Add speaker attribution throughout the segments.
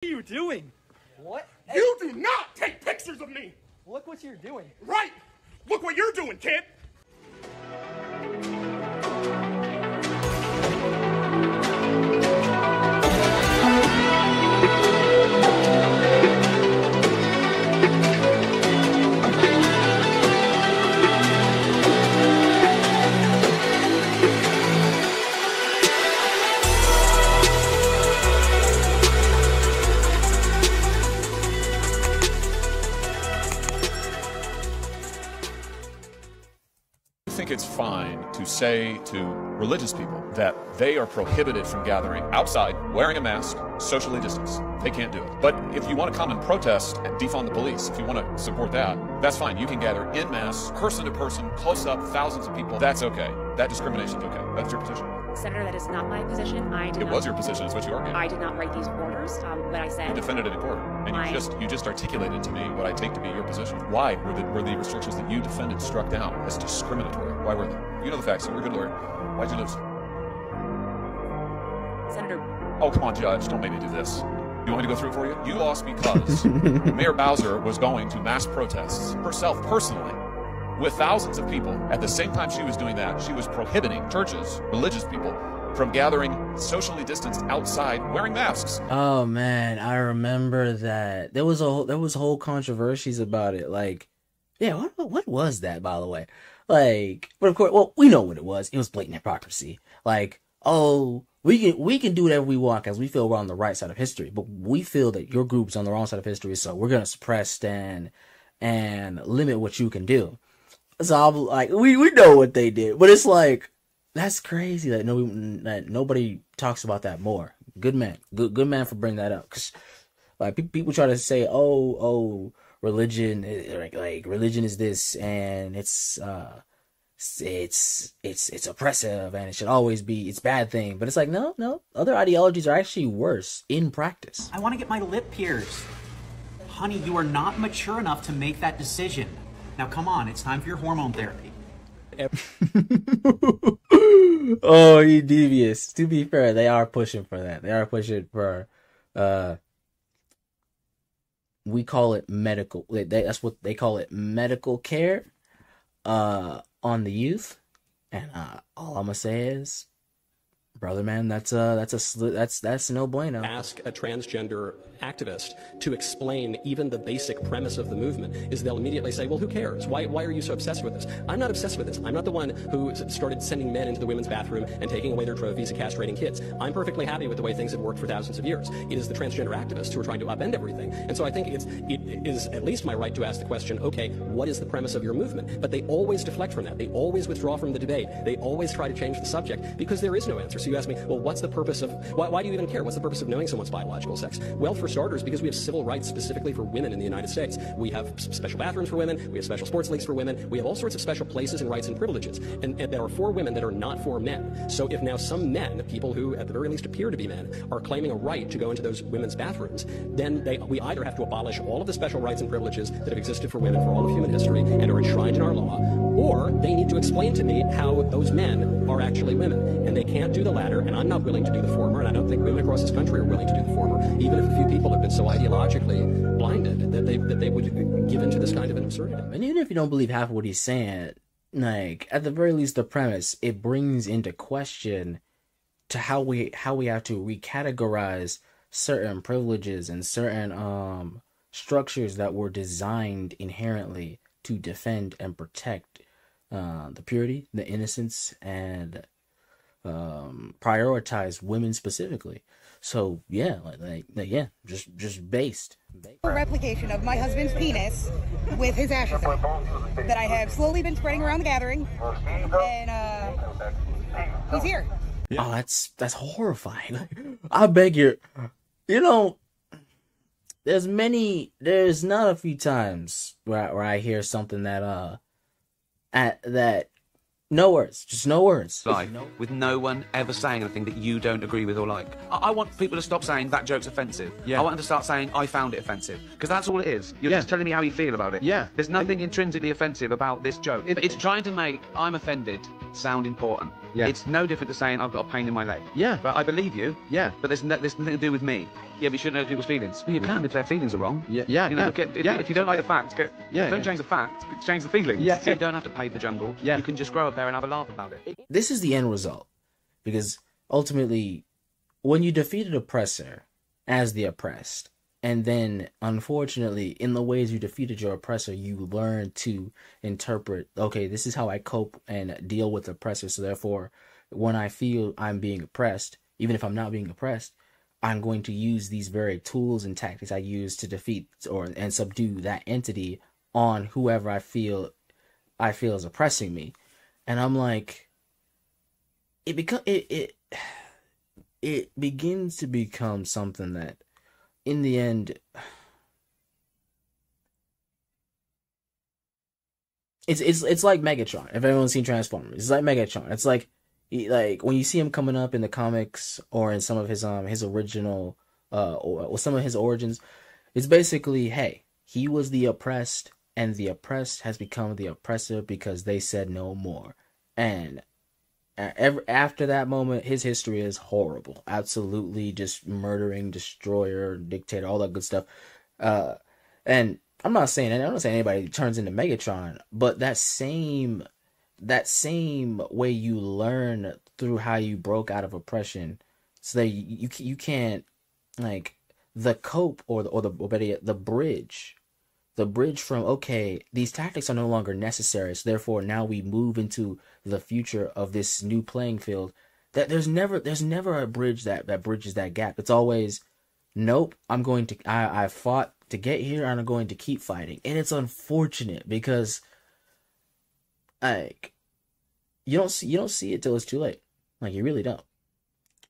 Speaker 1: are you doing?
Speaker 2: What?
Speaker 1: You do not take pictures of me!
Speaker 2: Look what you're doing.
Speaker 1: Right! Look what you're doing, kid!
Speaker 3: I think it's fine to say to religious people that they are prohibited from gathering outside, wearing a mask, socially distanced. They can't do it. But if you want to come and protest and defund the police, if you want to support that, that's fine. You can gather en masse, person to person, close up, thousands of people. That's okay. That discrimination's okay. That's your position.
Speaker 4: Senator, that is not my position.
Speaker 3: It was your position. It's what you argued.
Speaker 4: I did not write these orders. What I said.
Speaker 3: You defended it in court, and you just articulated to me what I take to be your position. Why were the restrictions that you defended struck down as discriminatory? Why were they? You know the facts. You're a good lawyer. Why'd you lose?
Speaker 4: Senator.
Speaker 3: Oh, come on, Judge. Don't make me do this. You want me to go through it for you? You lost because Mayor Bowser was going to mass protests herself personally with thousands of people. At the same time she was doing that, she was prohibiting churches, religious people, from gathering socially distanced outside wearing masks.
Speaker 5: Oh man, I remember that. There was whole controversies about it. Like, yeah, what was that, by the way? Like, but of course, well, we know what it was. It was blatant hypocrisy. Like, oh, we can do whatever we want because we feel we're on the right side of history, but we feel that your group's on the wrong side of history, so we're gonna suppress and limit what you can do. So I'm like, we know what they did, but it's like, that's crazy that nobody talks about that more. Good man, good man for bringing that up. Cause like people try to say, oh, religion, like religion is this and it's oppressive and it should always be it's bad thing. But it's like no, other ideologies are actually worse in practice.
Speaker 6: I want to get my lip pierced, honey. You are not mature enough to make that decision. Now come on, it's time for your hormone therapy.
Speaker 5: Oh, you devious. To be fair, they are pushing for that. They are pushing for we call it medical. That's what they call it, medical care on the youth. And all I'm gonna say is, brother, man, that's no bueno.
Speaker 7: Ask a transgender activist to explain even the basic premise of the movement is they'll immediately say, well, who cares? Why are you so obsessed with this? I'm not obsessed with this. I'm not the one who started sending men into the women's bathroom and taking away their trophies and castrating kids. I'm perfectly happy with the way things have worked for thousands of years. It is the transgender activists who are trying to upend everything. And so I think it is at least my right to ask the question, okay, what is the premise of your movement? But they always deflect from that. They always withdraw from the debate. They always try to change the subject because there is no answer. So you ask me, well, what's the purpose of, why do you even care? What's the purpose of knowing someone's biological sex? Well, for starters, because we have civil rights specifically for women in the United States. We have special bathrooms for women. We have special sports leagues for women. We have all sorts of special places and rights and privileges. And there are for women that are not for men. So if now some men, people who at the very least appear to be men, are claiming a right to go into those women's bathrooms, then we either have to abolish all of the special rights and privileges that have existed for women for all of human history and are enshrined in our law, or they need to explain to me how those men are actually women. And they can't do the latter, and I'm not willing to do the former, and I don't think women across this country are willing to do the former, even if a few people have been so ideologically blinded that they would give into this kind of an absurdity.
Speaker 5: And even if you don't believe half of what he's saying, like, at the very least, the premise, it brings into question to how we have to recategorize certain privileges and certain structures that were designed inherently to defend and protect the purity, the innocence, and prioritize women specifically. So yeah, yeah, just based.
Speaker 8: A replication of my husband's penis with his ashes in it that I have slowly been spreading around the gathering, and he's here.
Speaker 5: Yeah. Oh, that's horrifying. I beg you, there's not a few times where I hear something that no words, just no words.
Speaker 9: With no one ever saying anything that you don't agree with or like. I want people to stop saying that joke's offensive. Yeah. I want them to start saying I found it offensive. Because that's all it is. You're just telling me how you feel about it. Yeah. There's nothing intrinsically offensive about this joke. It's trying to make I'm offended sound important. Yeah. It's no different to saying I've got a pain in my leg. Yeah. But I believe you. Yeah. But there's nothing to do with me. Yeah, but you shouldn't hurt people's feelings. Well, you can if their feelings are wrong.
Speaker 2: Yeah.
Speaker 9: You know, if you don't like the facts, don't change the facts, change the feelings.
Speaker 2: Yeah.
Speaker 9: So you don't have to pay the jungle.
Speaker 2: Yeah.
Speaker 9: You can just grow up there and have a laugh about it.
Speaker 5: This is the end result. Because ultimately, when you defeat an oppressor as the oppressed, and then, unfortunately, in the ways you defeated your oppressor, you learn to interpret, okay, this is how I cope and deal with oppressors. So therefore, when I feel I'm being oppressed, even if I'm not being oppressed, I'm going to use these very tools and tactics I use to defeat and subdue that entity on whoever I feel is oppressing me. And I'm like, it begins to become something that, in the end, it's like Megatron. If everyone's seen Transformers, it's like Megatron. It's like when you see him coming up in the comics or in some of his original or some of his origins, it's basically, hey, he was the oppressed, and the oppressed has become the oppressor because they said no more. And after that moment, his history is horrible. Absolutely just murdering, destroyer, dictator, all that good stuff. And I'm not saying anybody turns into Megatron, but that same way you learn through how you broke out of oppression, so that you can't, like, the cope or the bridge from, okay, these tactics are no longer necessary, so therefore now we move into the future of this new playing field. That there's never a bridge that bridges that gap. It's always, nope, I fought to get here, and I'm going to keep fighting. And it's unfortunate because, like, you don't see it till it's too late. Like, you really don't.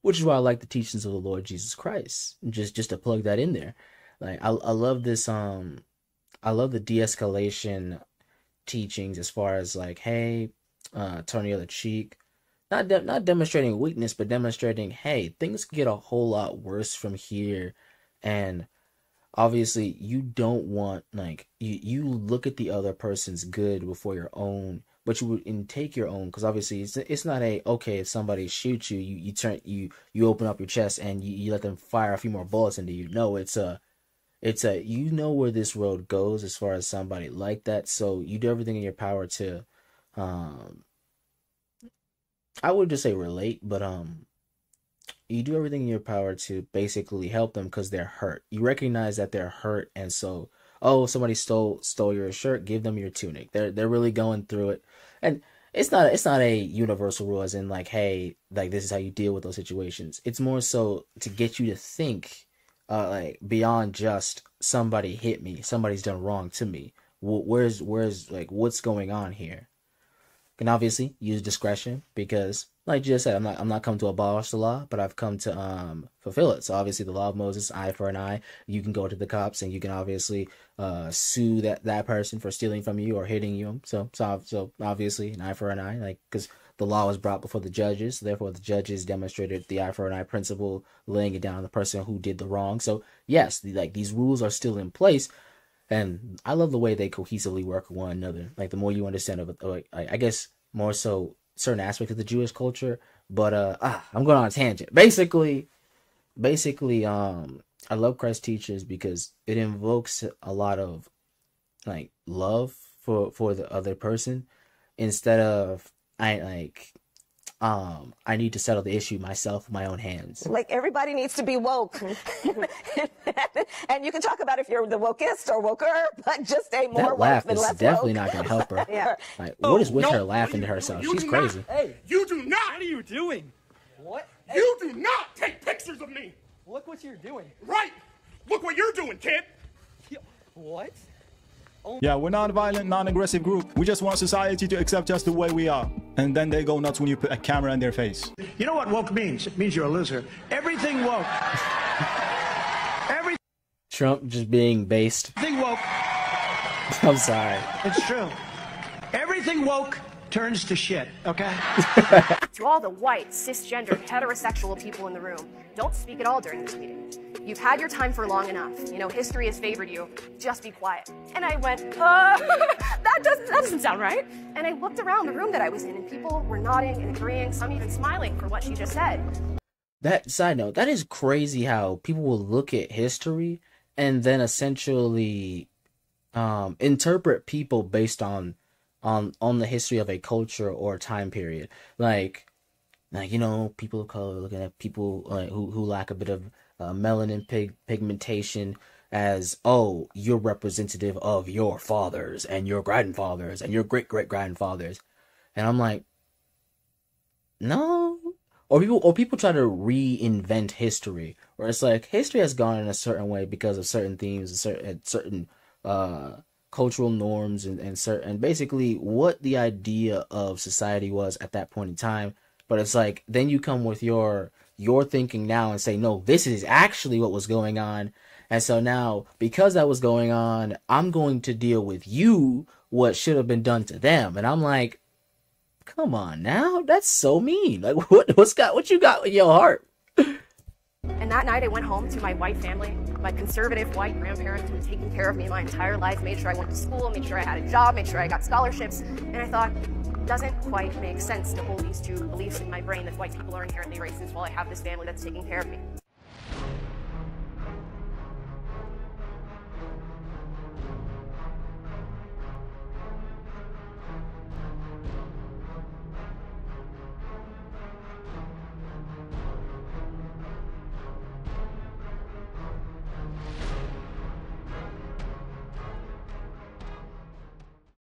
Speaker 5: Which is why I like the teachings of the Lord Jesus Christ. Just to plug that in there. Like, I love this I love the de-escalation teachings as far as, like, hey, turn the other cheek. Not demonstrating weakness, but demonstrating, hey, things get a whole lot worse from here. And obviously, you don't want, like, you look at the other person's good before your own, but you would take your own, because obviously it's not okay, if somebody shoots you, you open up your chest and you let them fire a few more bullets into you. No, it's a you know where this road goes as far as somebody like that, so you do everything in your power to I would just say relate, but you do everything in your power to basically help them because they're hurt. You recognize that they're hurt, and so, oh, somebody stole your shirt, give them your tunic. They're really going through it. And it's not a universal rule as in, like, hey, like, this is how you deal with those situations. It's more so to get you to think like, beyond just somebody hit me, somebody's done wrong to me. Where's like, what's going on here? Can obviously use discretion because, like you just said, I'm not coming to abolish the law, but I've come to fulfill it. So obviously, the law of Moses, eye for an eye. You can go to the cops and you can obviously sue that person for stealing from you or hitting you. So obviously, an eye for an eye, like, because the law was brought before the judges. Therefore, the judges demonstrated the eye for an eye principle, laying it down on the person who did the wrong. So yes, these rules are still in place. And I love the way they cohesively work with one another. Like, the more you understand of it, like, I guess more so certain aspects of the Jewish culture. But I'm going on a tangent. Basically, I love Christ's teachings because it invokes a lot of, like, love for the other person instead of I need to settle the issue myself with my own hands.
Speaker 10: Like, everybody needs to be woke. And you can talk about if you're the wokest or woker, but just stay more
Speaker 5: that
Speaker 10: woke
Speaker 5: laugh
Speaker 10: than
Speaker 5: is
Speaker 10: less
Speaker 5: definitely
Speaker 10: woke.
Speaker 5: not going to help her.
Speaker 10: Yeah.
Speaker 5: Like, what is with her laughing to herself? She's crazy.
Speaker 1: Hey, you do not!
Speaker 11: What are you doing? What? Hey,
Speaker 1: You do not take pictures of me!
Speaker 11: look what you're doing.
Speaker 1: Right! Look what you're doing, kid!
Speaker 11: What?
Speaker 12: Yeah, we're not a violent, non-aggressive group. We just want society to accept us the way we are. And then they go nuts when you put a camera in their face.
Speaker 13: You know what woke means? It means you're a loser. Everything woke.
Speaker 5: Trump just being based.
Speaker 13: Everything woke.
Speaker 5: I'm sorry.
Speaker 13: It's true. Everything woke turns to shit, okay?
Speaker 14: To all the white, cisgendered, heterosexual people in the room, don't speak at all during this meeting. You've had your time for long enough. You know, history has favored you. Just be quiet. And I went, that doesn't sound right. And I looked around the room that I was in, and people were nodding and agreeing, some even smiling for what she just said.
Speaker 5: That side note, that is crazy how people will look at history and then essentially interpret people based on the history of a culture or time period. Like you know, people of color looking at people who lack a bit of melanin pigmentation as, oh, you're representative of your fathers and your grandfathers and your great grandfathers, and I'm like, no. Or people try to reinvent history, where it's like history has gone in a certain way because of certain themes and certain cultural norms and certain basically what the idea of society was at that point in time. But it's like then you come with your thinking now and say, no, this is actually what was going on. And so now, because that was going on, I'm going to deal with you what should have been done to them. And I'm like, come on now, that's so mean. Like, what you got in your heart?
Speaker 14: And that night I went home to my white family, my conservative white grandparents who had taken care of me my entire life, made sure I went to school, made sure I had a job, made sure I got scholarships. And I thought, it doesn't quite make sense to hold these two beliefs in my brain that white people are inherently racist while I have this family that's taking care of me.